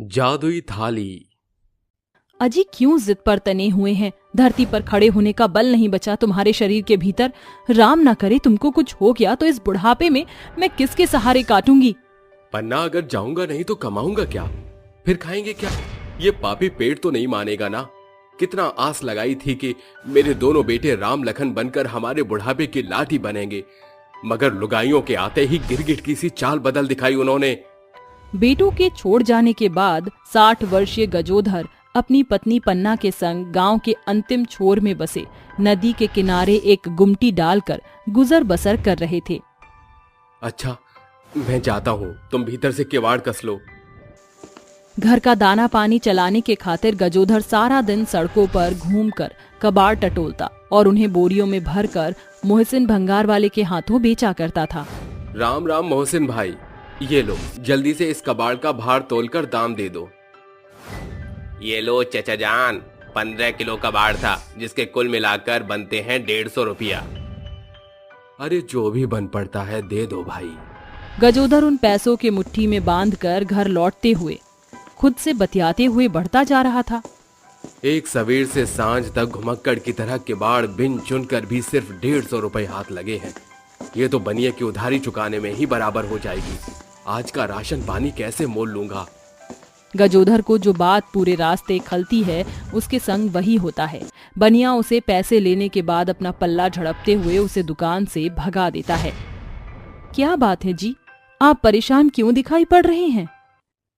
जादुई थाली। अजी क्यों जिद पर तने हुए हैं? धरती पर खड़े होने का बल नहीं बचा तुम्हारे शरीर के भीतर। राम ना करे तुमको कुछ हो गया तो इस बुढ़ापे में मैं किसके सहारे काटूंगी? पन्ना, अगर जाऊंगा नहीं तो कमाऊंगा क्या? फिर खाएंगे क्या? ये पापी पेट तो नहीं मानेगा ना। कितना आस लगाई थी कि मेरे दोनों बेटे राम लखन बनकर हमारे बुढ़ापे की लाठी बनेंगे, मगर लुगाइयों के आते ही गिरगिट की सी चाल बदल दिखाई उन्होंने। बेटों के छोड़ जाने के बाद 60 वर्षीय गजोधर अपनी पत्नी पन्ना के संग गांव के अंतिम छोर में बसे नदी के किनारे एक गुमटी डालकर गुजर बसर कर रहे थे। अच्छा, मैं जाता हूँ, तुम भीतर से किवाड़ कस लो। घर का दाना पानी चलाने के खातिर गजोधर सारा दिन सड़कों पर घूमकर कबाड़ टटोलता और उन्हें बोरियों में भरकर मोहसिन भंगार वाले के हाथों बेचा करता था। राम राम मोहसिन भाई, ये लो, जल्दी से इस कबाड़ का भार तोलकर दाम दे दो। ये लो चचा जान, 15 किलो कबाड़ था, जिसके कुल मिलाकर बनते हैं 150 रुपया। अरे जो भी बन पड़ता है दे दो भाई। गजोधर उन पैसों के मुट्ठी में बांधकर घर लौटते हुए खुद से बतियाते हुए बढ़ता जा रहा था। एक सवेर से सांझ तक घुमक्कड़ की तरह किवाड़ बिन चुनकर भी सिर्फ 150 रुपए हाथ लगे हैं। ये तो बनिए की उधारी चुकाने में ही बराबर हो जाएगी। आज का राशन पानी कैसे मोल लूंगा? गजोधर को जो बात पूरे रास्ते खलती है उसके संग वही होता है। बनिया उसे पैसे लेने के बाद अपना पल्ला झड़पते हुए उसे दुकान से भगा देता है। क्या बात है जी, आप परेशान क्यों दिखाई पड़ रहे हैं?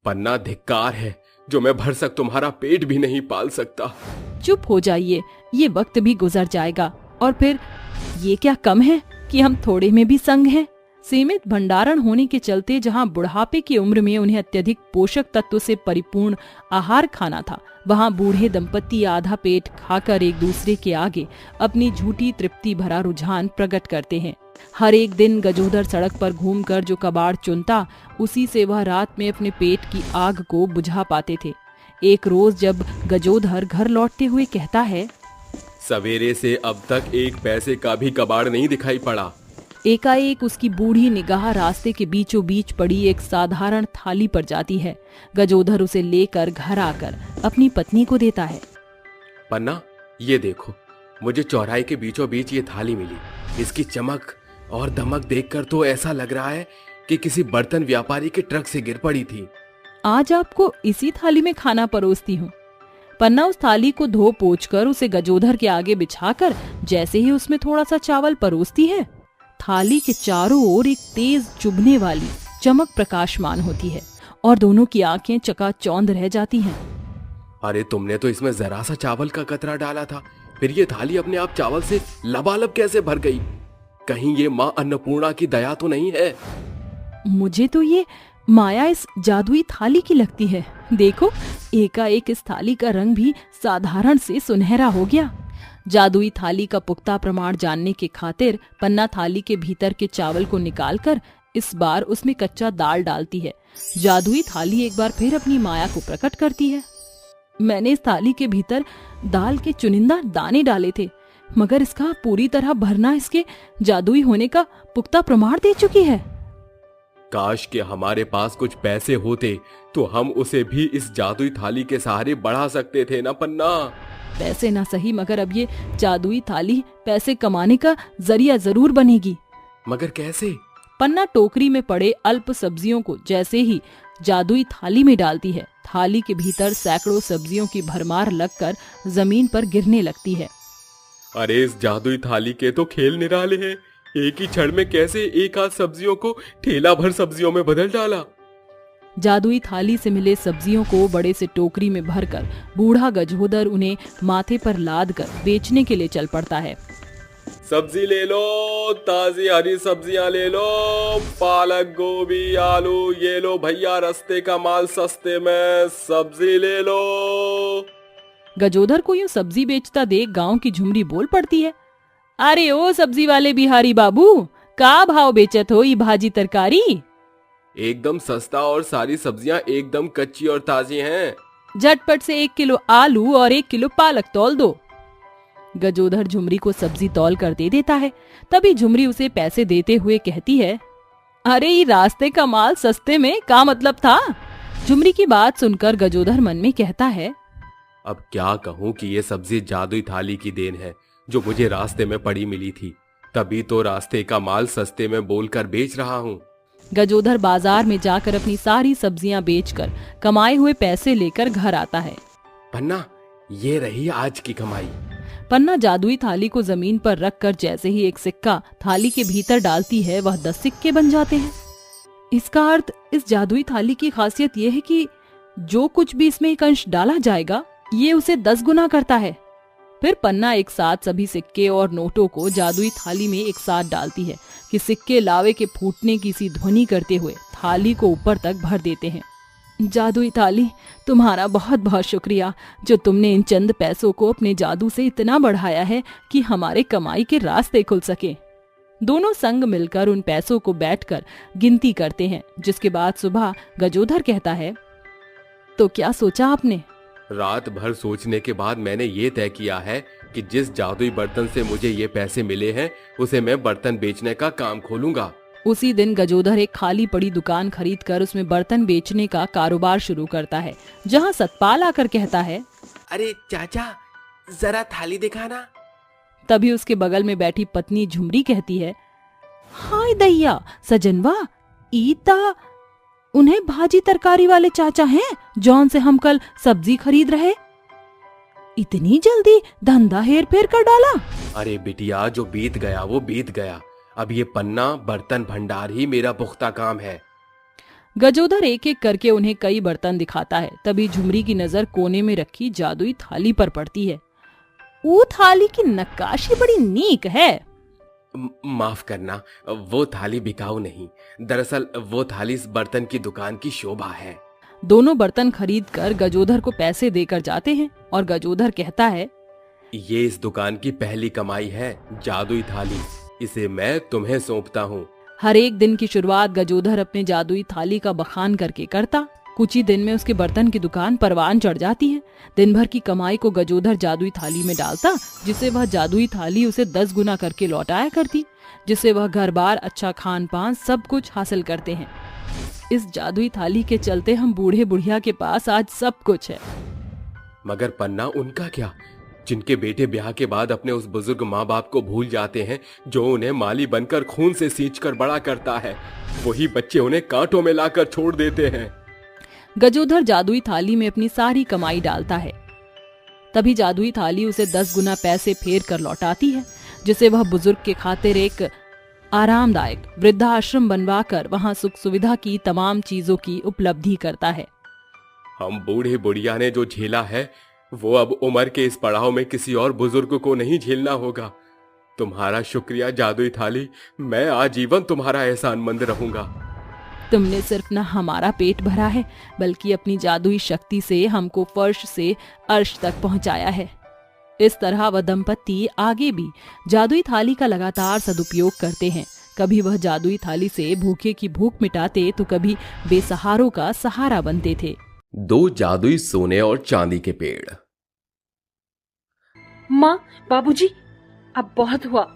पन्ना, धिक्कार है, जो मैं भरसक तुम्हारा पेट भी नहीं पाल सकता। चुप हो जाइए, ये वक्त भी गुजर जाएगा। और फिर ये क्या कम है कि हम थोड़े में भी संग हैं? सीमित भंडारण होने के चलते जहां बुढ़ापे की उम्र में उन्हें अत्यधिक पोषक तत्व से परिपूर्ण आहार खाना था, वहां बूढ़े दंपति आधा पेट खाकर एक दूसरे के आगे अपनी झूठी तृप्ति भरा रुझान प्रकट करते हैं। हर एक दिन गजोधर सड़क पर घूमकर जो कबाड़ चुनता, उसी से वह रात में अपने पेट की आग को बुझा पाते थे। एक रोज जब गजोधर घर लौटते हुए कहता है, सवेरे से अब तक एक पैसे का भी कबाड़ नहीं दिखाई पड़ा। एकाएक उसकी बूढ़ी निगाह रास्ते के बीचों बीच पड़ी एक साधारण थाली पर जाती है। गजोधर उसे लेकर घर आकर अपनी पत्नी को देता है। पन्ना, ये देखो, मुझे चौराहे के बीचों बीच ये थाली मिली। इसकी चमक और दमक देखकर तो ऐसा लग रहा है कि किसी बर्तन व्यापारी के ट्रक से गिर पड़ी थी। आज आपको इसी थाली में खाना परोसती हूँ। पन्ना उस थाली को धो पोंछ कर उसे गजोधर के आगे बिछाकर जैसे ही उसमें थोड़ा सा चावल परोसती है, थाली के चारों ओर एक तेज चुभने वाली चमक प्रकाशमान होती है और दोनों की आंखें चकाचौंध रह जाती हैं। अरे तुमने तो इसमें जरा सा चावल का कतरा डाला था, फिर ये थाली अपने आप चावल से लबालब कैसे भर गई? कहीं ये माँ अन्नपूर्णा की दया तो नहीं है? मुझे तो ये माया इस जादुई थाली की लगती है। देखो, एकाएक इस थाली का रंग भी साधारण से सुनहरा हो गया। जादुई थाली का पुख्ता प्रमाण जानने के खातिर पन्ना थाली के भीतर के चावल को निकालकर इस बार उसमें कच्चा दाल डालती है। जादुई थाली एक बार फिर अपनी माया को प्रकट करती है। मैंने इस थाली के भीतर दाल के चुनिंदा दाने डाले थे, मगर इसका पूरी तरह भरना इसके जादुई होने का पुख्ता प्रमाण दे चुकी है। काश कि हमारे पास कुछ पैसे होते तो हम उसे भी इस जादुई थाली के सहारे बढ़ा सकते थे ना पन्ना। पैसे ना सही, मगर अब ये जादुई थाली पैसे कमाने का जरिया जरूर बनेगी। मगर कैसे? पन्ना टोकरी में पड़े अल्प सब्जियों को जैसे ही जादुई थाली में डालती है, थाली के भीतर सैकड़ों सब्जियों की भरमार लगकर जमीन पर गिरने लगती है। अरे इस जादुई थाली के तो खेल निराले हैं। एक ही क्षण में कैसे एक आध सब्जियों को ठेला भर सब्जियों में बदल डाला। जादुई थाली से मिले सब्जियों को बड़े से टोकरी में भरकर बूढ़ा गजोधर उन्हें माथे पर लाद कर बेचने के लिए चल पड़ता है। सब्जी ले लो, ताजी हरी सब्जियां ले लो, पालक, गोभी, आलू, ये लो भैया, रास्ते का माल सस्ते में, सब्जी ले लो। गजोधर को यूं सब्जी बेचता देख गांव की झुमरी बोल पड़ती है, अरे ओ सब्जी वाले बिहारी बाबू, का भाव बेचत हो ई भाजी तरकारी? एकदम सस्ता और सारी सब्जियां एकदम कच्ची और ताजी हैं। झटपट से 1 किलो आलू और 1 किलो पालक तौल दो। गजोधर झुमरी को सब्जी तौल कर दे देता है। तभी झुमरी उसे पैसे देते हुए कहती है, अरे ये रास्ते का माल सस्ते में का मतलब था? झुमरी की बात सुनकर गजोधर मन में कहता है, अब क्या कहूँ कि ये सब्जी जादुई थाली की देन है जो मुझे रास्ते में पड़ी मिली थी, तभी तो रास्ते का माल सस्ते में बोलकर बेच रहा हूँ। गजोधर बाजार में जाकर अपनी सारी सब्जियां बेचकर कमाए हुए पैसे लेकर घर आता है। पन्ना, ये रही आज की कमाई। पन्ना जादुई थाली को जमीन पर रखकर जैसे ही एक सिक्का थाली के भीतर डालती है, वह 10 सिक्के बन जाते हैं। इसका अर्थ इस जादुई थाली की खासियत यह है कि जो कुछ भी इसमें एक अंश डाला जाएगा, ये उसे 10 गुना करता है। फिर पन्ना एक साथ सभी सिक्के और नोटों को जादुई थाली में एक साथ डालती है कि सिक्के लावे के फूटने की सी ध्वनि करते हुए थाली को ऊपर तक भर देते हैं। जादुई थाली, तुम्हारा बहुत बहुत शुक्रिया जो तुमने इन चंद पैसों को अपने जादू से इतना बढ़ाया है कि हमारे कमाई के रास्ते खुल सके। दोनों संग मिलकर उन पैसों को बैठकर गिनती करते हैं, जिसके बाद सुबह गजोधर कहता है, तो क्या सोचा आपने? रात भर सोचने के बाद मैंने ये तय किया है कि जिस जादुई बर्तन से मुझे ये पैसे मिले हैं, उसे मैं बर्तन बेचने का काम खोलूंगा। उसी दिन गजोधर एक खाली पड़ी दुकान खरीदकर उसमें बर्तन बेचने का कारोबार शुरू करता है, जहां सतपाल आकर कहता है, अरे चाचा, जरा थाली दिखाना। तभी उसके बगल में बैठी पत्नी झुमरी कहती है, हाय दैया सजनवा, ईता उन्हें भाजी तरकारी वाले चाचा हैं जौन से हम कल सब्जी खरीद रहे। इतनी जल्दी धंधा हेर फेर कर डाला। अरे बिटिया, जो बीत गया वो बीत गया। अब ये पन्ना बर्तन भंडार ही मेरा पुख्ता काम है। गजोधर एक एक करके उन्हें कई बर्तन दिखाता है। तभी झुमरी की नजर कोने में रखी जादुई थाली पर पड़ती है। वो थाली की नक्काशी बड़ी नीक है। माफ करना, वो थाली बिकाऊ नहीं, दरअसल वो थाली इस बर्तन की दुकान की शोभा है। दोनों बर्तन खरीदकर गजोधर को पैसे देकर जाते हैं और गजोधर कहता है, ये इस दुकान की पहली कमाई है, जादुई थाली, इसे मैं तुम्हें सौंपता हूँ। हर एक दिन की शुरुआत गजोधर अपने जादुई थाली का बखान करके करता। कुछ ही दिन में उसके बर्तन की दुकान परवान चढ़ जाती है। दिन भर की कमाई को गजोधर जादुई थाली में डालता, जिसे वह जादुई थाली उसे 10 गुना करके लौटाया करती, जिससे वह घर बार, अच्छा खान पान सब कुछ हासिल करते हैं। इस जादुई थाली के चलते हम बूढ़े बुढ़िया के पास आज सब कुछ है। मगर पन्ना, उनका क्या, जिनके बेटे ब्याह के बाद अपने उस बुजुर्ग माँ बाप को भूल जाते हैं जो उन्हें माली बनकर खून से सींचकर बड़ा करता है। वही बच्चे उन्हें कांटों में लाकर छोड़ देते हैं। गजोधर जादुई थाली में अपनी सारी कमाई डालता है। तभी जादुई थाली उसे 10 गुना पैसे फेर कर लौटाती है, जिसे वह बुजुर्ग के खातिर एक आरामदायक वृद्धाश्रम बनवाकर वहां सुख सुविधा की तमाम चीजों की उपलब्धि करता है। हम बूढ़े बुढ़िया ने जो झेला है, वो अब उम्र के इस पड़ाव में किसी और बुजुर्ग को नहीं झेलना होगा। तुम्हारा शुक्रिया जादुई थाली, मैं आजीवन तुम्हारा एहसानमंद रहूंगा। तुमने सिर्फ न हमारा पेट भरा है, बल्कि अपनी जादुई शक्ति से हमको फर्श से अर्श तक पहुंचाया है। इस तरह वह दंपत्ति आगे भी जादुई थाली का लगातार सदुपयोग करते हैं। कभी वह जादुई थाली से भूखे की भूख मिटाते, तो कभी बेसहारों का सहारा बनते थे। 2 जादुई सोने और चांदी के पेड़। माँ, बाबूजी, अब बहुत हुआ।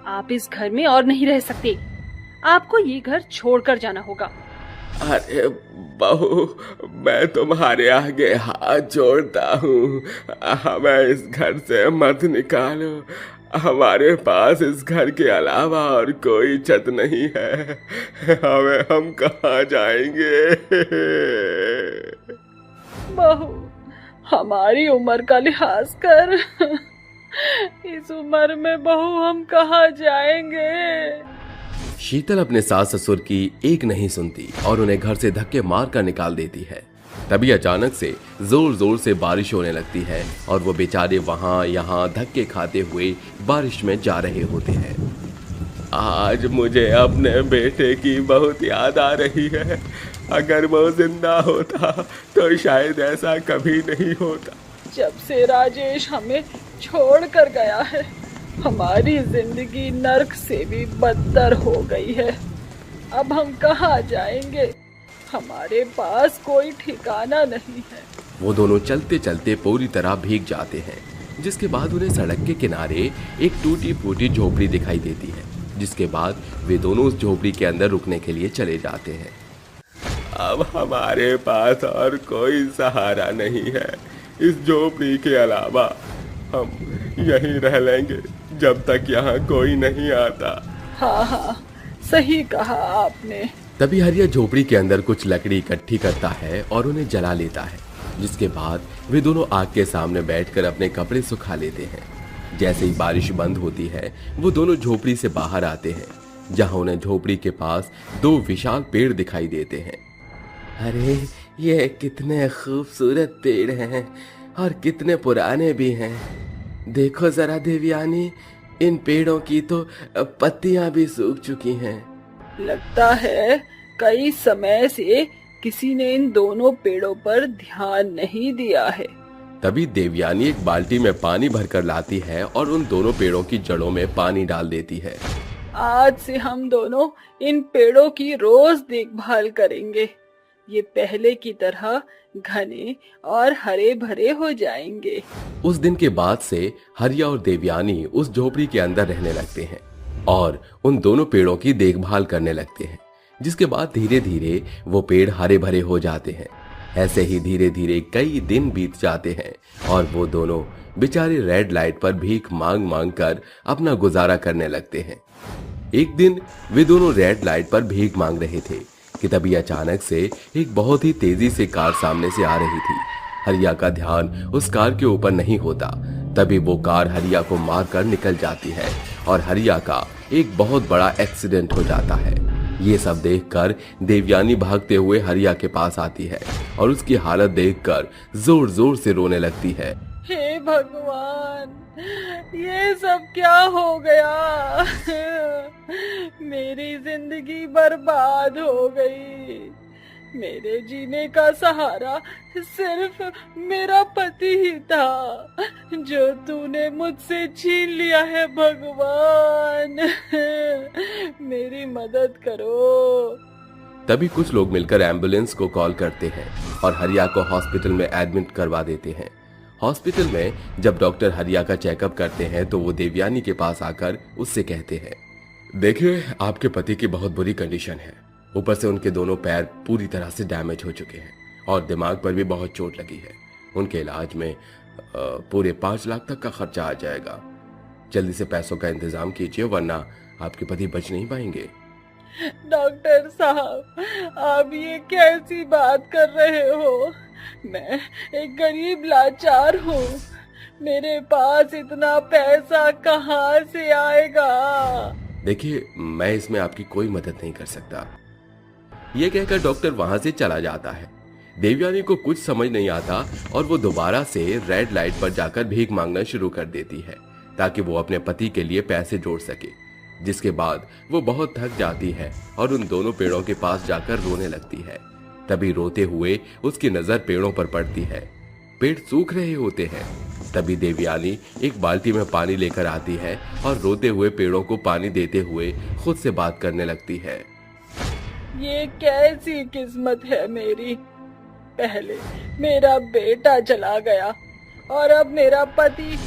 आप इस घर में और नहीं रह सकते। आपको ये घर छोड़कर जाना होगा। अरे बहू, मैं तुम्हारे आगे हाथ जोड़ता हूँ, हमें इस घर से मत निकालो। हमारे पास इस घर के अलावा और कोई छत नहीं है। हम कहाँ जाएंगे? बहू, हमारी उम्र का लिहाज कर। इस उम्र में बहू हम कहाँ जाएंगे? शीतल अपने सास ससुर की एक नहीं सुनती और उन्हें घर से धक्के मार कर निकाल देती है। तभी अचानक से जोर जोर से बारिश होने लगती है और वो बेचारे वहां यहाँ धक्के खाते हुए बारिश में जा रहे होते हैं। आज मुझे अपने बेटे की बहुत याद आ रही है। अगर वो जिंदा होता तो शायद ऐसा कभी नहीं होता। जब से राजेश हमें छोड़ कर गया है, हमारी जिंदगी नर्क से भी बदतर हो गई है। अब हम कहाँ जाएंगे? हमारे पास कोई ठिकाना नहीं है। वो दोनों चलते चलते पूरी तरह भीग जाते हैं, जिसके बाद उन्हें सड़क के किनारे एक टूटी फूटी झोपड़ी दिखाई देती है, जिसके बाद वे दोनों उस झोपड़ी के अंदर रुकने के लिए चले जाते हैं। अब हमारे पास और कोई सहारा नहीं है इस झोपड़ी के अलावा। हम यहीं रह लेंगे जब तक यहाँ कोई नहीं आता। हाँ हाँ, सही कहा आपने। तभी हरिया झोपड़ी के अंदर कुछ लकड़ी इकट्ठी करता है और उन्हें जला लेता है, जिसके बाद वे दोनों आग के सामने बैठकर अपने कपड़े सुखा लेते हैं। जैसे ही बारिश बंद होती है वो दोनों झोपड़ी से बाहर आते हैं, जहां उन्हें झोपड़ी के पास दो विशाल पेड़ दिखाई देते हैं। अरे ये कितने खूबसूरत पेड़ हैं और कितने पुराने भी हैं। देखो जरा देवयानी, इन पेड़ों की तो पत्तियां भी सूख चुकी हैं। लगता है कई समय से किसी ने इन दोनों पेड़ों पर ध्यान नहीं दिया है। तभी देवयानी एक बाल्टी में पानी भरकर लाती है और उन दोनों पेड़ों की जड़ों में पानी डाल देती है। आज से हम दोनों इन पेड़ों की रोज देखभाल करेंगे। ये पहले की तरह घने और हरे भरे हो जाएंगे। उस दिन के बाद से हरिया और देवयानी उस झोपड़ी के अंदर रहने लगते हैं और उन दोनों पेड़ों की देखभाल करने लगते हैं, जिसके बाद धीरे धीरे वो पेड़ हरे भरे हो जाते हैं। ऐसे ही धीरे धीरे कई दिन बीत जाते हैं और वो दोनों बेचारे रेड लाइट पर भीख मांग मांग कर अपना गुजारा करने लगते हैं। एक दिन वे दोनों रेड लाइट पर भीख मांग रहे थे कि तभी अचानक से एक बहुत ही तेजी से कार सामने से आ रही थी। हरिया का ध्यान उस कार के ऊपर नहीं होता। तभी वो कार हरिया को मारकर निकल जाती है और हरिया का एक बहुत बड़ा एक्सीडेंट हो जाता है। ये सब देखकर देवयानी भागते हुए हरिया के पास आती है और उसकी हालत देखकर जोर जोर से रोने लगती है। हे भगवान, ये सब क्या हो गया? मेरी जिंदगी बर्बाद हो गई। मेरे जीने का सहारा सिर्फ मेरा पति ही था, जो तूने मुझसे छीन लिया है। भगवान, मेरी मदद करो। तभी कुछ लोग मिलकर एम्बुलेंस को कॉल करते हैं और हरिया को हॉस्पिटल में एडमिट करवा देते हैं। हॉस्पिटल में जब डॉक्टर हरिया का चेकअप करते हैं तो वो देवयानी के पास आकर उससे कहते हैं, देखिए आपके पति की बहुत बुरी कंडीशन है। ऊपर से उनके दोनों पैर पूरी तरह से डैमेज हो चुके हैं और दिमाग पर भी बहुत चोट लगी है। उनके इलाज में पूरे 5 लाख तक का खर्चा आ जाएगा। जल्दी से पैसों का इंतजाम कीजिए, वरना आपके पति बच नहीं पाएंगे। डॉक्टर साहब, आप ये कैसी बात कर रहे हो? मैं एक गरीब लाचार हूँ। मेरे पास इतना पैसा कहाँ से आएगा? देखिए, मैं इसमें आपकी कोई मदद नहीं कर सकता। ये कहकर डॉक्टर वहां से चला जाता है। देवयानी को कुछ समझ नहीं आता और वो दोबारा से रेड लाइट पर जाकर भीख मांगना शुरू कर देती है ताकि वो अपने पति के लिए पैसे जोड़ सके। जिसके बाद वो बहुत थक जाती है और उन दोनों पेड़ों के पास जाकर रोने लगती है। तभी रोते हुए उसकी नजर पेड़ों पर पड़ती है। पेड़ सूख रहे होते हैं। तभी देवयानी एक बाल्टी में पानी लेकर आती है और रोते हुए पेड़ों को पानी देते हुए खुद से बात करने लगती है। ये कैसी किस्मत है मेरी? पहले मेरा बेटा चला गया और अब मेरा पति,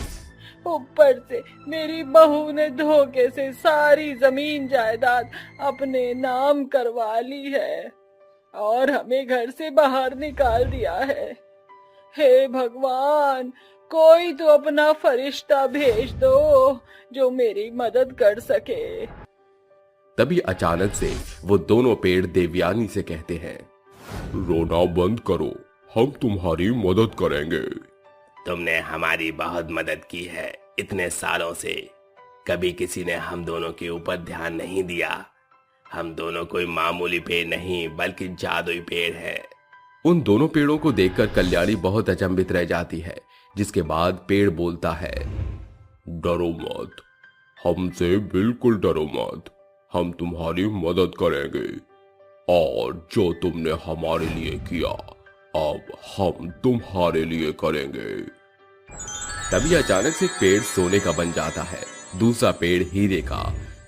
ऊपर से मेरी बहू ने धोखे से सारी जमीन जायदाद अपने नाम करवा ली है और हमें घर से बाहर निकाल दिया है। हे भगवान, कोई तो अपना फरिश्ता भेज दो जो मेरी मदद कर सके। तभी अचानक से वो दोनों पेड़ देवयानी से कहते हैं, रोना बंद करो, हम तुम्हारी मदद करेंगे। तुमने हमारी बहुत मदद की है इतने सालों से। कभी किसी ने हम दोनों के ऊपर ध्यान नहीं दिया। हम दोनों कोई मामूली पेड़ नहीं बल्कि जादुई पेड़ है। उन दोनों पेड़ों को देखकर कल्याणी बहुत अचंभित रह जाती है, जिसके बाद पेड़ बोलता है, डरो मत, हमसे बिल्कुल डरो मत, हम तुम्हारी मदद करेंगे और जो तुमने हमारे लिए किया अब हम तुम्हारे लिए करेंगे। तभी अचानक से पेड़ सोने का बन जाता है, दूसरा पेड़ हीरे का।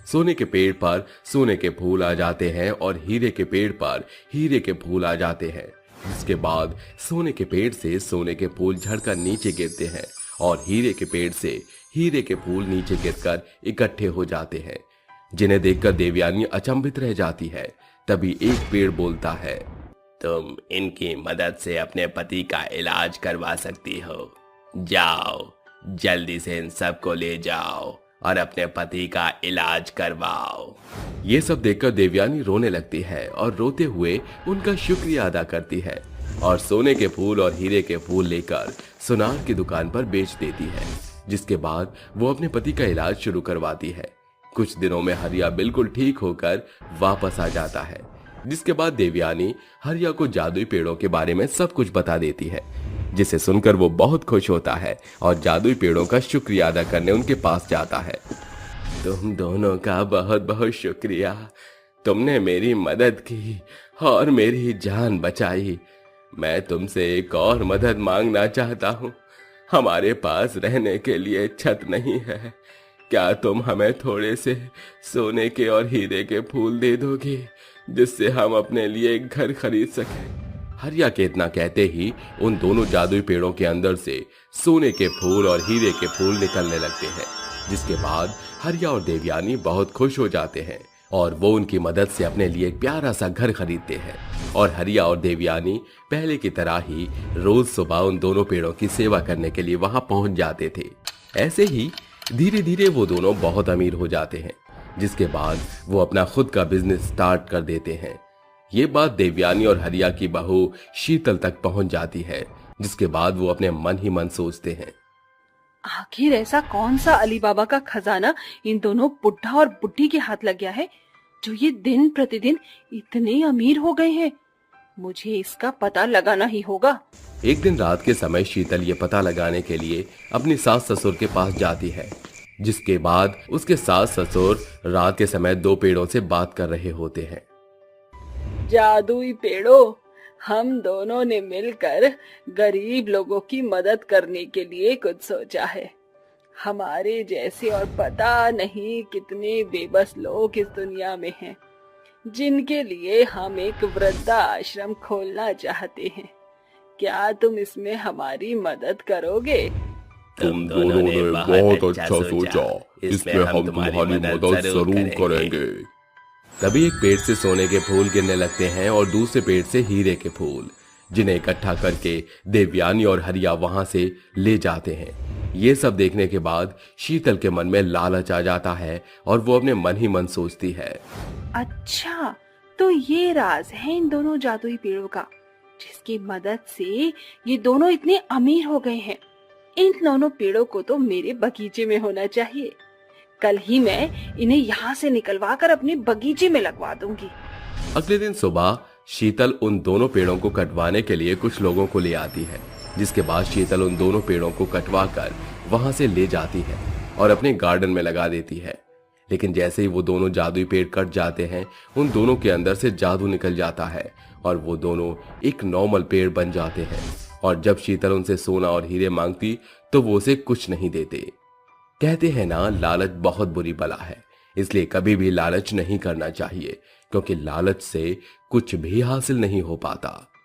सोने के पेड़ पर सोने के फूल आ जाते हैं और हीरे के पेड़ पर हीरे के फूल आ जाते हैं। जिसके बाद सोने के पेड़ से सोने के फूल झड़कर नीचे गिरते हैं और हीरे के पेड़ से हीरे के फूल नीचे गिरकर इकट्ठे हो जाते हैं, जिन्हें देखकर देवयानी अचंभित रह जाती है। तभी एक पेड़ बोलता है, तुम इनकी मदद से अपने पति का इलाज करवा सकती हो। जाओ, जल्दी से इन सबको ले जाओ और अपने पति का इलाज करवाओ। ये सब देखकर देवयानी रोने लगती है और रोते हुए उनका शुक्रिया अदा करती है और सोने के फूल और हीरे के फूल लेकर सुनार की दुकान पर बेच देती है, जिसके बाद वो अपने पति का इलाज शुरू करवाती है। कुछ दिनों में हरिया बिल्कुल ठीक होकर वापस आ जाता है, जिसके बाद देवयानी हरिया को जादुई पेड़ों के बारे में सब कुछ बता देती है, जिसे सुनकर वो बहुत खुश होता है और जादुई पेड़ों का शुक्रिया अदा करने उनके पास जाता है। तुम दोनों का बहुत बहुत शुक्रिया, तुमने मेरी मदद की और मेरी जान बचाई। मैं तुमसे एक और मदद मांगना चाहता हूँ। हमारे पास रहने के लिए छत नहीं है, क्या तुम हमें थोड़े से सोने के और हीरे के फूल दे दोगे, जिससे हम अपने लिए एक घर खरीद सकें? हरिया के इतना कहते ही उन दोनों जादुई पेड़ों के अंदर से सोने के फूल और हीरे के फूल निकलने लगते हैं, जिसके बाद हरिया और देवयानी बहुत खुश हो जाते हैं और वो उनकी मदद से अपने लिए एक प्यारा सा घर खरीदते हैं। और हरिया और देवयानी पहले की तरह ही रोज सुबह उन दोनों पेड़ों की सेवा करने के लिए वहां पहुंच जाते थे। ऐसे ही धीरे धीरे वो दोनों बहुत अमीर हो जाते हैं, जिसके बाद वो अपना खुद का बिजनेस स्टार्ट कर देते हैं। ये बात देवयानी और हरिया की बहू शीतल तक पहुंच जाती है, जिसके बाद वो अपने मन ही मन सोचते हैं, आखिर ऐसा कौन सा अली बाबा का खजाना इन दोनों बुढ़ा और बुढ़ी के हाथ लग गया है, जो ये दिन प्रतिदिन इतने अमीर हो गए हैं। मुझे इसका पता लगाना ही होगा। एक दिन रात के समय शीतल ये पता लगाने के लिए अपनी सास ससुर के पास जाती है, जिसके बाद उसके सास ससुर रात के समय दो पेड़ों से बात कर रहे होते हैं। जादुई पेड़ों, हम दोनों ने मिलकर गरीब लोगों की मदद करने के लिए कुछ सोचा है। हमारे जैसे और पता नहीं कितने बेबस लोग इस दुनिया में हैं, जिनके लिए हम एक वृद्धा आश्रम खोलना चाहते हैं। क्या तुम इसमें हमारी मदद करोगे? तुम दोनों ने बहुत अच्छा सोचा, इसमें हम तुम्हारी मदद जरूर करेंगे। तभी एक पेड़ से सोने के फूल गिरने लगते हैं और दूसरे पेड़ से हीरे के फूल, जिन्हें इकट्ठा करके देवयानी और हरिया वहां से ले जाते हैं। ये सब देखने के बाद शीतल के मन में लालच आ जाता है और वो अपने मन ही मन सोचती है, अच्छा, तो ये राज है इन दोनों जादुई पेड़ों का, जिसकी मदद से ये दोनों इतने अमीर हो गए हैं। इन दोनों पेड़ों को तो मेरे बगीचे में होना चाहिए। कल ही मैं इन्हें यहाँ से निकलवा कर अपने बगीचे में लगवा दूंगी। अगले दिन सुबह शीतल उन दोनों पेड़ों को कटवाने के लिए कुछ लोगों को ले आती है, जिसके बाद शीतल उन दोनों पेड़ों को कटवा कर वहां से ले जाती है और अपने गार्डन में लगा देती है। लेकिन जैसे ही वो दोनों जादुई पेड़ कट जाते हैं, उन दोनों के अंदर से जादू निकल जाता है और वो दोनों एक नॉर्मल पेड़ बन जाते हैं। और जब शीतल उनसे सोना और हीरे मांगती तो वो उसे कुछ नहीं देते। कहते हैं ना, लालच बहुत बुरी बला है, इसलिए कभी भी लालच नहीं करना चाहिए, क्योंकि लालच से कुछ भी हासिल नहीं हो पाता।